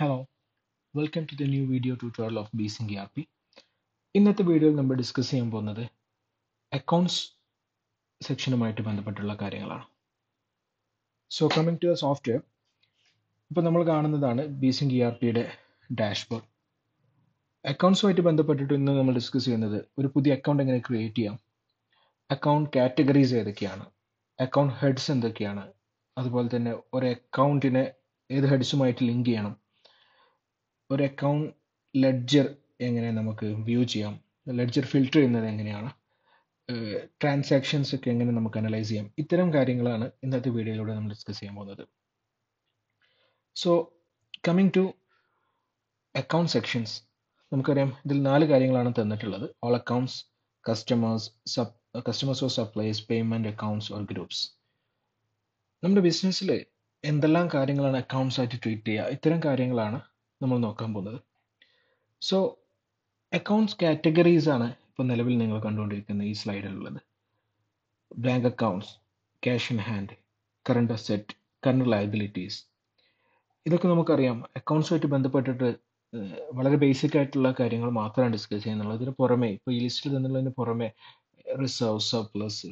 Hello, welcome to the new video tutorial of Bsync ERP. ഇന്നത്തെ വീഡിയോയിൽ നമ്മൾ discuss ചെയ്യാൻ പോകുന്നത് അക്കൗണ്ട്സ് സെക്ഷനുമായിട്ട് ബന്ധപ്പെട്ടുള്ള കാര്യങ്ങളാണ്. So coming to the software, ഇപ്പോൾ നമ്മൾ കാണുന്നതാണ് Bsync ERPയുടെ ഡാഷ്ബോർഡ്. അക്കൗണ്ട്സുമായിട്ട് ബന്ധപ്പെട്ടിട്ട് ഇന്ന് നമ്മൾ ഡിസ്കസ് ചെയ്യുന്നത് ഒരു പുതിയ അക്കൗണ്ട് എങ്ങനെ ക്രിയേറ്റ് ചെയ്യാം, അക്കൗണ്ട് കാറ്റഗറീസ് ഏതൊക്കെയാണ്, അക്കൗണ്ട് ഹെഡ്സ് എന്തൊക്കെയാണ്, അതുപോലെ തന്നെ ഒരു അക്കൗണ്ടിനെ ഏത് ഹെഡ്സുമായിട്ട് ലിങ്ക് ചെയ്യണം, ഒരു അക്കൗണ്ട് ലെഡ്ജർ എങ്ങനെ നമുക്ക് വ്യൂ ചെയ്യാം, ലെഡ്ജർ ഫിൽട്ടർ ചെയ്യുന്നത് എങ്ങനെയാണ്, ട്രാൻസാക്ഷൻസ് ഒക്കെ എങ്ങനെ നമുക്ക് അനലൈസ് ചെയ്യാം, ഇത്തരം കാര്യങ്ങളാണ് ഇന്നത്തെ വീഡിയോയിലൂടെ നമ്മൾ ഡിസ്കസ് ചെയ്യാൻ പോകുന്നത്. So coming to account sections, നമുക്കറിയാം ഇതിൽ 4 കാര്യങ്ങളാണ് തന്നിട്ടുള്ളത്: all accounts, customers or supplies, payment accounts or groups. നമ്മുടെ ബിസിനസ്സിൽ എന്തെല്ലാം കാര്യങ്ങളാണ് അക്കൗണ്ട്സ് ആയിട്ട് ട്രീറ്റ് ചെയ്യുക, ഇത്തരം കാര്യങ്ങളാണ് നമ്മൾ നോക്കാൻ പോകുന്നത്. സോ അക്കൗണ്ട്സ് കാറ്റഗറീസ് ആണ് ഇപ്പോൾ നിലവിൽ നിങ്ങൾ കണ്ടുകൊണ്ടിരിക്കുന്ന ഈ സ്ലൈഡിലുള്ളത്. Bank accounts, cash in hand, current asset, current liabilities. ഇതൊക്കെ നമുക്കറിയാം അക്കൗണ്ട്സുമായിട്ട് ബന്ധപ്പെട്ടിട്ട് വളരെ ബേസിക് ആയിട്ടുള്ള കാര്യങ്ങൾ മാത്രമാണ് ഡിസ്കസ് ചെയ്യുന്നുള്ളത്. ഇതിന് പുറമെ ഇപ്പോൾ ഈ ലിസ്റ്റിൽ നിന്നുള്ളതിന് പുറമെ റിസർവ്, സർപ്ലസ്,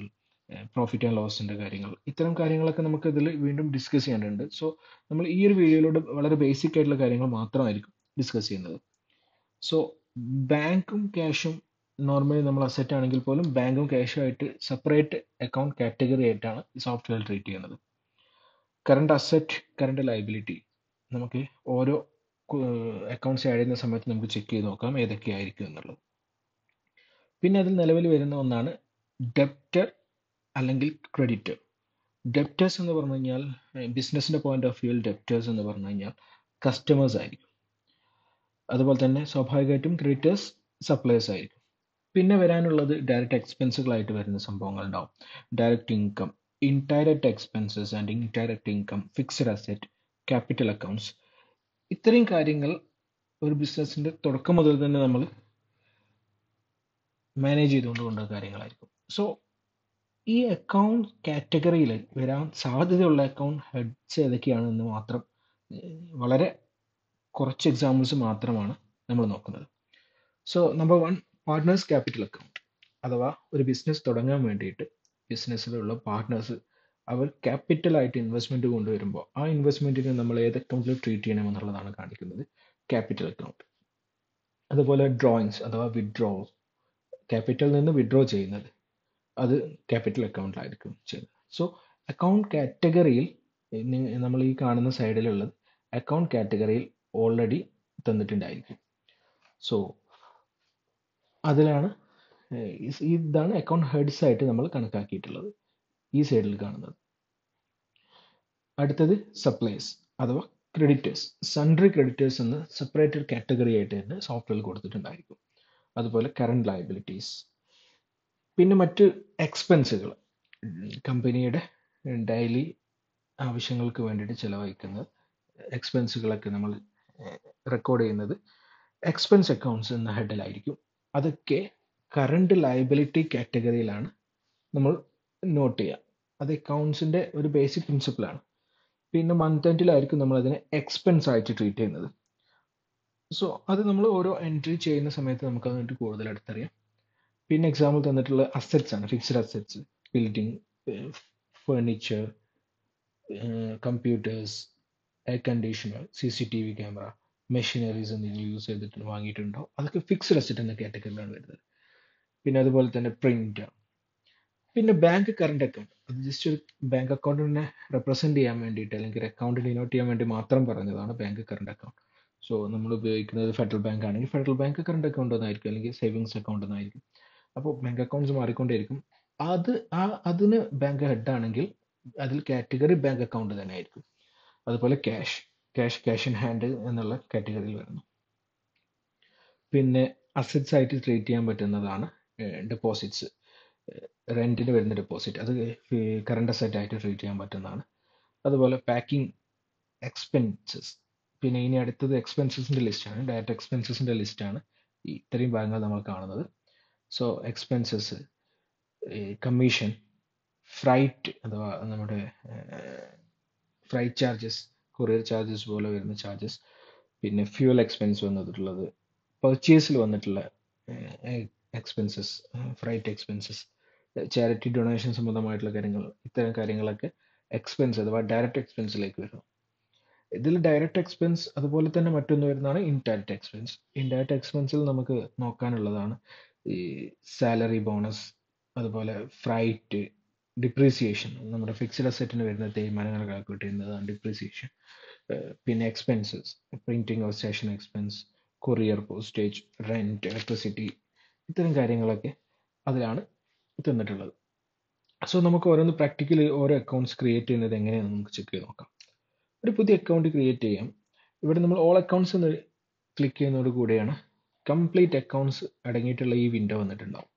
പ്രോഫിറ്റ് ആൻഡ് ലോസിൻ്റെ കാര്യങ്ങൾ, ഇത്തരം കാര്യങ്ങളൊക്കെ നമുക്ക് ഇതിൽ വീണ്ടും ഡിസ്കസ് ചെയ്യേണ്ടതുണ്ട്. സോ നമ്മൾ ഈ ഒരു വീഡിയോയിലൂടെ വളരെ ബേസിക് ആയിട്ടുള്ള കാര്യങ്ങൾ മാത്രമായിരിക്കും ഡിസ്കസ് ചെയ്യുന്നത്. സോ ബാങ്കും ക്യാഷും നോർമലി നമ്മൾ അസറ്റ് ആണെങ്കിൽ പോലും ബാങ്കും ക്യാഷും ആയിട്ട് സെപ്പറേറ്റ് അക്കൗണ്ട് കാറ്റഗറി ആയിട്ടാണ് ഈ സോഫ്റ്റ്വെയർ ട്രീറ്റ് ചെയ്യുന്നത്. കറണ്ട് അസറ്റ്, കറണ്ട് ലയബിലിറ്റി, നമുക്ക് ഓരോ അക്കൗണ്ട്സ് ആഡ് ചെയ്യുന്ന സമയത്ത് നമുക്ക് ചെക്ക് ചെയ്ത് നോക്കാം ഏതൊക്കെയായിരിക്കും എന്നുള്ളത്. പിന്നെ അതിൽ നിലവിൽ വരുന്ന ഒന്നാണ് ഡെപ്റ്റർ അല്ലെങ്കിൽ ക്രെഡിറ്റർ. ഡെപ്റ്റേഴ്സ് എന്ന് പറഞ്ഞു കഴിഞ്ഞാൽ ബിസിനസിന്റെ പോയിന്റ് ഓഫ് വ്യൂവിൽ ഡെപ്റ്റേഴ്സ് എന്ന് പറഞ്ഞു കഴിഞ്ഞാൽ കസ്റ്റമേഴ്സ് ആയിരിക്കും. അതുപോലെ തന്നെ സ്വാഭാവികമായിട്ടും ക്രെഡിറ്റേഴ്സ് സപ്ലൈസ് ആയിരിക്കും. പിന്നെ വരാനുള്ളത് ഡയറക്റ്റ് എക്സ്പെൻസുകളായിട്ട് വരുന്ന സംഭവങ്ങൾ ഉണ്ടാവും. Direct income, indirect expenses and indirect income, fixed asset, capital accounts. ഇത്രയും കാര്യങ്ങൾ ഒരു ബിസിനസിന്റെ തുടക്കം മുതൽ തന്നെ നമ്മൾ മാനേജ് ചെയ്തുകൊണ്ട് കൊണ്ടുള്ള കാര്യങ്ങളായിരിക്കും. സോ ഈ അക്കൗണ്ട് കാറ്റഗറിയിൽ വരാൻ സാധ്യതയുള്ള അക്കൗണ്ട് ഹെഡ്സ് ഏതൊക്കെയാണെന്ന് മാത്രം വളരെ കുറച്ച് എക്സാമ്പിൾസ് മാത്രമാണ് നമ്മൾ നോക്കുന്നത്. So number 1, partners capital account, അഥവാ ഒരു ബിസിനസ് തുടങ്ങാൻ വേണ്ടിയിട്ട് ബിസിനസ്സിലുള്ള പാർട്ട്നേഴ്സ് അവർ ക്യാപിറ്റലായിട്ട് ഇൻവെസ്റ്റ്മെന്റ് കൊണ്ടുവരുമ്പോൾ ആ ഇൻവെസ്റ്റ്മെന്റിനെ നമ്മൾ ഏത് അക്കൗണ്ടിൽ ട്രീറ്റ് ചെയ്യണം എന്നുള്ളതാണ് കാണിക്കുന്നത് ക്യാപിറ്റൽ അക്കൗണ്ട്. അതുപോലെ ഡ്രോയിങ്സ് അഥവാ വിഡ്രോവൽ, ക്യാപിറ്റലിൽ നിന്ന് വിഡ്രോ ചെയ്യുന്നത്, അത് ക്യാപിറ്റൽ അക്കൗണ്ടിലായിരിക്കും ചെയ്യുന്നത്. സോ അക്കൗണ്ട് കാറ്റഗറിയിൽ നമ്മൾ ഈ കാണുന്ന സൈഡിലുള്ളത് അക്കൗണ്ട് കാറ്റഗറിയിൽ ഓൾറെഡി തന്നിട്ടുണ്ടായിരിക്കും. സോ അതിലാണ് ഇതാണ് അക്കൗണ്ട് ഹെഡ്സ് ആയിട്ട് നമ്മൾ കണക്കാക്കിയിട്ടുള്ളത്, ഈ സൈഡിൽ കാണുന്നത്. അടുത്തത് സപ്ലൈസ് അഥവാ ക്രെഡിറ്റേഴ്സ്. സൺട്രി ക്രെഡിറ്റേഴ്സ് എന്ന് സെപ്പറേറ്റഡ് കാറ്റഗറി ആയിട്ട് തന്നെ സോഫ്റ്റ്വെയർ കൊടുത്തിട്ടുണ്ടായിരിക്കും. അതുപോലെ കറണ്ട് ലയബിലിറ്റീസ്. പിന്നെ മറ്റ് എക്സ്പെൻസുകൾ, കമ്പനിയുടെ ഡെയിലി ആവശ്യങ്ങൾക്ക് വേണ്ടിയിട്ട് ചിലവഴിക്കുന്ന എക്സ്പെൻസുകളൊക്കെ നമ്മൾ റെക്കോർഡ് ചെയ്യുന്നത് എക്സ്പെൻസ് അക്കൗണ്ട്സ് എന്ന ഹെഡിലായിരിക്കും. അതൊക്കെ കറണ്ട് ലയബിലിറ്റി കാറ്റഗറിയിലാണ് നമ്മൾ നോട്ട് ചെയ്യുക. അത് അക്കൗണ്ട്സിൻ്റെ ഒരു ബേസിക് പ്രിൻസിപ്പിളാണ്. പിന്നെ മന്ത് എൻഡിലായിരിക്കും നമ്മൾ അതിനെ എക്സ്പെൻസ് ആയിട്ട് ട്രീറ്റ് ചെയ്യുന്നത്. സോ അത് നമ്മൾ ഓരോ എൻട്രി ചെയ്യുന്ന സമയത്ത് നമുക്ക് അതിനായിട്ട് കൂടുതൽ അടുത്തറിയാം. പിന്നെ എക്സാമ്പിൾ തന്നിട്ടുള്ള അസറ്റ്സ് ആണ്, fixed assets, building, furniture, computers, air conditioner, CCTV camera, machineries എന്തെങ്കിലും യൂസ് ചെയ്തിട്ട് വാങ്ങിയിട്ടുണ്ടോ, അതൊക്കെ ഫിക്സഡ് അസറ്റ് എന്ന കാറ്റഗറിയിലാണ് വരുന്നത്. പിന്നെ അതുപോലെ തന്നെ പ്രിന്റ്. പിന്നെ ബാങ്ക് കറണ്ട് അക്കൗണ്ട്, അത് ജസ്റ്റ് ഒരു ബാങ്ക് അക്കൗണ്ടിനെ റെപ്രസെന്റ് ചെയ്യാൻ വേണ്ടിയിട്ട് അല്ലെങ്കിൽ അക്കൗണ്ട് ഡിനോട്ട് ചെയ്യാൻ വേണ്ടി മാത്രം പറഞ്ഞതാണ് ബാങ്ക് കറണ്ട് അക്കൗണ്ട്. സോ നമ്മൾ ഉപയോഗിക്കുന്നത് ഫെഡറൽ ബാങ്ക് ആണെങ്കിൽ ഫെഡറൽ ബാങ്ക് കറണ്ട് അക്കൗണ്ട് എന്നായിരിക്കും, അല്ലെങ്കിൽ സേവിങ്സ് അക്കൗണ്ട് എന്നായിരിക്കും. അപ്പോൾ ബാങ്ക് അക്കൗണ്ട്സ് മാറിക്കൊണ്ടേയിരിക്കും. അതിന് ബാങ്ക് ഹെഡ് ആണെങ്കിൽ അതിൽ കാറ്റഗറി ബാങ്ക് അക്കൗണ്ട് തന്നെ ആയിരിക്കും. അതുപോലെ ക്യാഷ് ഇൻ ഹാൻഡ് എന്നുള്ള കാറ്റഗറിയിൽ വരുന്നു. പിന്നെ അസറ്റ്സ് ആയിട്ട് ട്രീറ്റ് ചെയ്യാൻ പറ്റുന്നതാണ് ഡെപ്പോസിറ്റ്സ്, റെന്റിന് വരുന്ന ഡെപ്പോസിറ്റ്, അത് കറണ്ട് അസറ്റ് ആയിട്ട് ട്രീറ്റ് ചെയ്യാൻ പറ്റുന്നതാണ്. അതുപോലെ പാക്കിംഗ് എക്സ്പെൻസസ്. പിന്നെ ഇനി അടുത്തത് എക്സ്പെൻസസിൻ്റെ ലിസ്റ്റാണ്, ഡയറക്റ്റ് എക്സ്പെൻസസിൻ്റെ ലിസ്റ്റാണ് ഇത്രയും ഭാഗങ്ങൾ നമ്മൾ കാണുന്നത്. സോ എക്സ്പെൻസസ്, കമ്മീഷൻ, ഫ്രൈറ്റ് അഥവാ നമ്മുടെ ഫ്രൈറ്റ് ചാർജസ്, കൊറിയർ ചാർജസ് പോലെ വരുന്ന ചാർജസ്, പിന്നെ ഫ്യൂൽ എക്സ്പെൻസ് വന്നിട്ടുള്ളത്, പർച്ചേസിൽ വന്നിട്ടുള്ള expenses, freight expenses, charity donation സംബന്ധമായിട്ടുള്ള കാര്യങ്ങൾ, ഇത്തരം കാര്യങ്ങളൊക്കെ എക്സ്പെൻസ് അഥവാ ഡയറക്റ്റ് എക്സ്പെൻസിലേക്ക് വരുന്നു. ഇതിൽ ഡയറക്റ്റ് എക്സ്പെൻസ് അതുപോലെ തന്നെ മറ്റൊന്ന് വരുന്നതാണ് ഇൻഡയറക്റ്റ് എക്സ്പെൻസ്. ഇൻഡയറക്റ്റ് എക്സ്പെൻസിൽ നമുക്ക് നോക്കാനുള്ളതാണ് ഈ സാലറി, ബോണസ്, അതുപോലെ ഫ്രൈറ്റ്, ഡിപ്രീസിയേഷൻ, നമ്മുടെ ഫിക്സ്ഡ് അസറ്റിന് വരുന്ന തേയ്മാനങ്ങൾ കാൽക്കുലേറ്റ് ചെയ്യുന്നതാണ് ഡിപ്രീസിയേഷൻ. പിന്നെ expenses, printing or station expense, courier, postage, rent, electricity, ഇത്തരം കാര്യങ്ങളൊക്കെ അതിലാണ് തന്നിട്ടുള്ളത്. സോ നമുക്ക് ഓരോന്ന് പ്രാക്ടിക്കലി ഓരോ അക്കൗണ്ട്സ് ക്രിയേറ്റ് ചെയ്യുന്നത് എങ്ങനെയാണെന്ന് നമുക്ക് ചെക്ക് ചെയ്ത് നോക്കാം. ഒരു പുതിയ അക്കൗണ്ട് ക്രിയേറ്റ് ചെയ്യാം. ഇവിടെ നമ്മൾ ഓൾ അക്കൗണ്ട്സ് എന്ന് ക്ലിക്ക് ചെയ്യുന്നതോട് കൂടിയാണ് കംപ്ലീറ്റ് അക്കൗണ്ട്സ് അടങ്ങിയിട്ടുള്ള ഈ വിൻഡോ വന്നിട്ടുണ്ടാവും.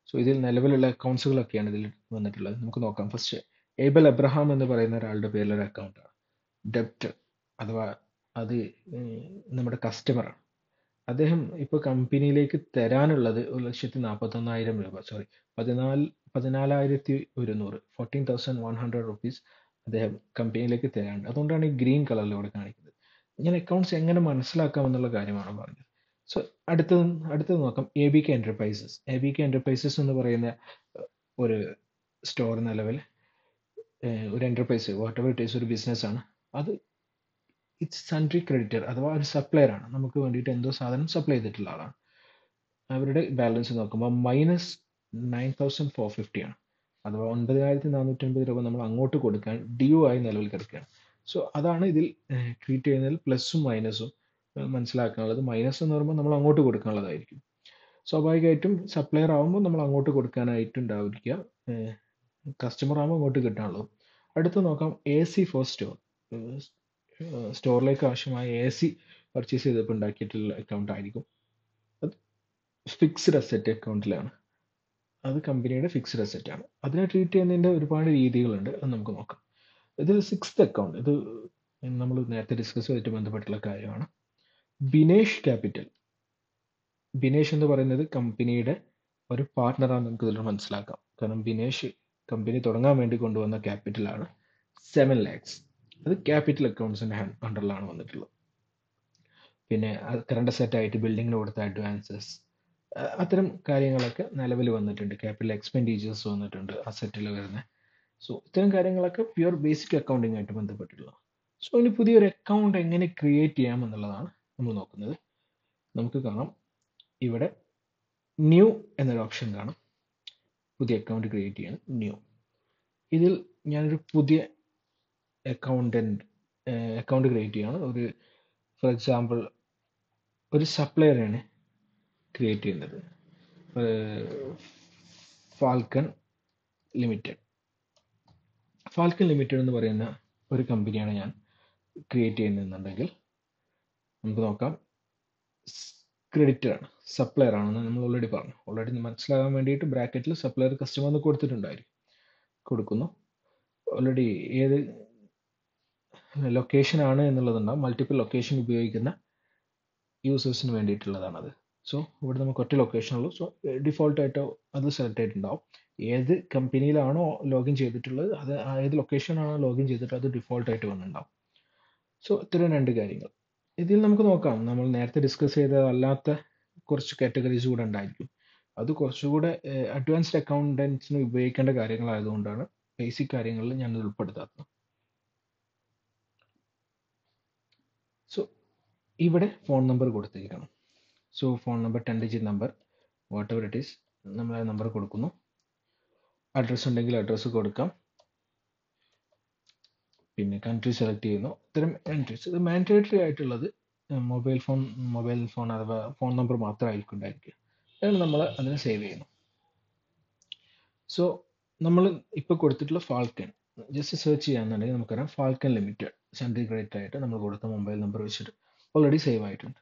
സോ ഇതിൽ നിലവിലുള്ള അക്കൗണ്ട്സുകളൊക്കെയാണ് ഇതിൽ വന്നിട്ടുള്ളത്. നമുക്ക് നോക്കാം. ഫസ്റ്റ് ഏബൽ എബ്രഹാം എന്ന് പറയുന്ന ഒരാളുടെ പേരിലൊരു അക്കൗണ്ടാണ്. ഡെപ്റ്റർ അഥവാ അത് നമ്മുടെ കസ്റ്റമറാണ്. അദ്ദേഹം ഇപ്പോൾ കമ്പനിയിലേക്ക് തരാനുള്ളത് 1,41,000 രൂപ, സോറി 14,100 14,100 റുപ്പീസ് അദ്ദേഹം കമ്പനിയിലേക്ക് തരാനുണ്ട്. അതുകൊണ്ടാണ് ഈ ഗ്രീൻ കളറിൽ ഇവിടെ കാണിക്കുന്നത്. ഞാൻ അക്കൗണ്ട്സ് എങ്ങനെ മനസ്സിലാക്കാം എന്നുള്ള കാര്യമാണ് പറഞ്ഞത്. സോ അടുത്തത് നോക്കാം. ABK Enterprises. ABK Enterprises എന്ന് പറയുന്ന ഒരു സ്റ്റോർ നിലവിൽ ഒരു enterprise, what ever it is, ഒരു ബിസിനസ് ആണ്. അത് ഇറ്റ്സ് സൺട്രി ക്രെഡിറ്റർ അഥവാ ഒരു സപ്ലയർ ആണ്. നമുക്ക് വേണ്ടിയിട്ട് എന്തോ സാധനം സപ്ലൈ ചെയ്തിട്ടുള്ള ആളാണ്. അവരുടെ ബാലൻസ് നോക്കുമ്പോൾ -9,450 ആണ്. അഥവാ 9,450 രൂപ നമ്മൾ അങ്ങോട്ട് കൊടുക്കാൻ ഡ്യൂ ആയി നിലവിൽ കിടക്കുകയാണ്. സോ അതാണ് ഇതിൽ ട്രീറ്റ് ചെയ്യുന്നതിൽ പ്ലസും മൈനസും മനസ്സിലാക്കാനുള്ളത്. മൈനസ് എന്ന് പറയുമ്പോൾ നമ്മൾ അങ്ങോട്ട് കൊടുക്കാനുള്ളതായിരിക്കും. സ്വാഭാവികമായിട്ടും സപ്ലയർ ആകുമ്പോൾ നമ്മൾ അങ്ങോട്ട് കൊടുക്കാനായിട്ടുണ്ടായിരിക്കുക, കസ്റ്റമർ ആകുമ്പോൾ അങ്ങോട്ട് കിട്ടാനുള്ളത്. അടുത്ത് നോക്കാം AC ഫോർ സ്റ്റോർ. സ്റ്റോറിലേക്ക് ആവശ്യമായ AC പർച്ചേസ് ചെയ്തപ്പോൾ ഉണ്ടാക്കിയിട്ടുള്ള അക്കൗണ്ട് ആയിരിക്കും. അത് ഫിക്സ്ഡ് അസറ്റ് അക്കൗണ്ടിലാണ്. അത് കമ്പനിയുടെ ഫിക്സ്ഡ് അസറ്റ് ആണ്. അതിനെ ട്രീറ്റ് ചെയ്യുന്നതിൻ്റെ ഒരുപാട് രീതികളുണ്ട്. അത് നമുക്ക് നോക്കാം. ഇതിൽ 6th അക്കൗണ്ട്, ഇത് നമ്മൾ നേരത്തെ ഡിസ്കസ് ചെയ്തിട്ട് ബന്ധപ്പെട്ടുള്ള കാര്യമാണ്. ബിനേഷ് ക്യാപിറ്റൽ. ബിനേഷ് എന്ന് പറയുന്നത് കമ്പനിയുടെ ഒരു പാർട്ട്ണറാണെന്ന് നമുക്ക് ഇതിൽ മനസ്സിലാക്കാം. കാരണം ബിനേഷ് കമ്പനി തുടങ്ങാൻ വേണ്ടി കൊണ്ടുവന്ന ക്യാപിറ്റലാണ് 7 lakhs. അത് ക്യാപിറ്റൽ അക്കൗണ്ട്സിൻ്റെ അണ്ടറിലാണ് വന്നിട്ടുള്ളത്. പിന്നെ കറണ്ട് അസറ്റ് ആയിട്ട് ബിൽഡിങ്ങിന് കൊടുത്ത അഡ്വാൻസസ്, അത്തരം കാര്യങ്ങളൊക്കെ നിലവിൽ വന്നിട്ടുണ്ട്. ക്യാപിറ്റൽ എക്സ്പെൻഡിച്ചേഴ്സ് വന്നിട്ടുണ്ട് അസറ്റിൽ വരുന്നത്. സോ ഇത്തരം കാര്യങ്ങളൊക്കെ പ്യുവർ ബേസിക് അക്കൗണ്ടിങ് ആയിട്ട് ബന്ധപ്പെട്ടിട്ടുള്ളതാണ്. സോ ഇനി പുതിയൊരു അക്കൗണ്ട് എങ്ങനെ ക്രിയേറ്റ് ചെയ്യാം എന്നുള്ളതാണ് നമ്മൾ നോക്കുന്നത്. നമുക്ക് കാണാം ഇവിടെ ന്യൂ എന്നൊരു ഓപ്ഷൻ കാണാം. പുതിയ അക്കൗണ്ട് ക്രിയേറ്റ് ചെയ്യാൻ ന്യൂ. ഇതിൽ ഞാനൊരു പുതിയ അക്കൗണ്ട് ക്രിയേറ്റ് ചെയ്യാണ്. ഒരു ഫോർ എക്സാമ്പിൾ ഒരു സപ്ലയറാണ് ക്രിയേറ്റ് ചെയ്യുന്നത്, ഫാൽക്കൺ ലിമിറ്റഡ്. ഫാൽക്കൺ ലിമിറ്റഡ് എന്ന് പറയുന്ന ഒരു കമ്പനിയാണ് ഞാൻ ക്രിയേറ്റ് ചെയ്യുന്നതെന്നുണ്ടെങ്കിൽ നമുക്ക് നോക്കാം. ക്രെഡിറ്റർ ആണ്, സപ്ലയർ ആണെന്ന് നമ്മൾ ഓൾറെഡി പറഞ്ഞു. ഓൾറെഡി മനസ്സിലാകാൻ വേണ്ടിയിട്ട് ബ്രാക്കറ്റിൽ സപ്ലയർ കസ്റ്റമർ എന്ന് കൊടുത്തിട്ടുണ്ടായിരിക്കും. കൊടുക്കുന്നു. ഓൾറെഡി ഏത് ലൊക്കേഷൻ ആണ് എന്നുള്ളതുണ്ടാവും. മൾട്ടിപ്പിൾ ലൊക്കേഷൻ ഉപയോഗിക്കുന്ന യൂസേഴ്സിന് വേണ്ടിയിട്ടുള്ളതാണത്. സോ ഇവിടെ നമുക്ക് ഒറ്റ ലൊക്കേഷനുള്ളൂ. സോ ഡിഫോൾട്ടായിട്ട് അത് സെലക്ട് ആയിട്ടുണ്ടാവും. ഏത് കമ്പനിയിലാണോ ലോഗിൻ ചെയ്തിട്ടുള്ളത്, അത് ഏത് ലൊക്കേഷനാണോ ലോഗിൻ ചെയ്തിട്ട് അത് ഡിഫോൾട്ടായിട്ട് വന്നിട്ടുണ്ടാവും. സോ ഇത്തരം 2 കാര്യങ്ങൾ. ഇതിൽ നമുക്ക് നോക്കാം, നമ്മൾ നേരത്തെ ഡിസ്കസ് ചെയ്തതല്ലാത്ത കുറച്ച് കാറ്റഗറീസ് കൂടെ ഉണ്ടായിരിക്കും. അത് കുറച്ചുകൂടെ അഡ്വാൻസ്ഡ് അക്കൗണ്ടൻസിന് ഉപയോഗിക്കേണ്ട കാര്യങ്ങളായതുകൊണ്ടാണ് ബേസിക് കാര്യങ്ങളിൽ ഞാൻ ഉൾപ്പെടുത്താത്തത്. സോ ഇവിടെ ഫോൺ നമ്പർ കൊടുത്തിരിക്കണം. So phone number 10 digit number, whatever it is, നമ്മൾ ആ നമ്പർ കൊടുക്കുന്നു. അഡ്രസ്സ് ഉണ്ടെങ്കിൽ അഡ്രസ്സ് കൊടുക്കാം. പിന്നെ കൺട്രി സെലക്ട് ചെയ്യുന്നു. ഇത്തരം എൻട്രീസ്. ഇത് മാൻഡേറ്ററി ആയിട്ടുള്ളത് മൊബൈൽ ഫോൺ അഥവാ ഫോൺ നമ്പർ മാത്രമായിരിക്കും ഉണ്ടായിരിക്കുക. അതാണ് നമ്മൾ അതിനെ സേവ് ചെയ്യുന്നു. സോ നമ്മൾ ഇപ്പോൾ കൊടുത്തിട്ടുള്ള ഫാൽക്കൺ ജസ്റ്റ് സെർച്ച് ചെയ്യാന്നുണ്ടെങ്കിൽ നമുക്കറിയാം ഫാൽക്കൺ ലിമിറ്റഡ് സെൻട്രൽ ക്രെഡിറ്റ് ആയിട്ട് നമ്മൾ കൊടുത്ത മൊബൈൽ നമ്പർ വെച്ചിട്ട് ഓൾറെഡി സേവ് ആയിട്ടുണ്ട്.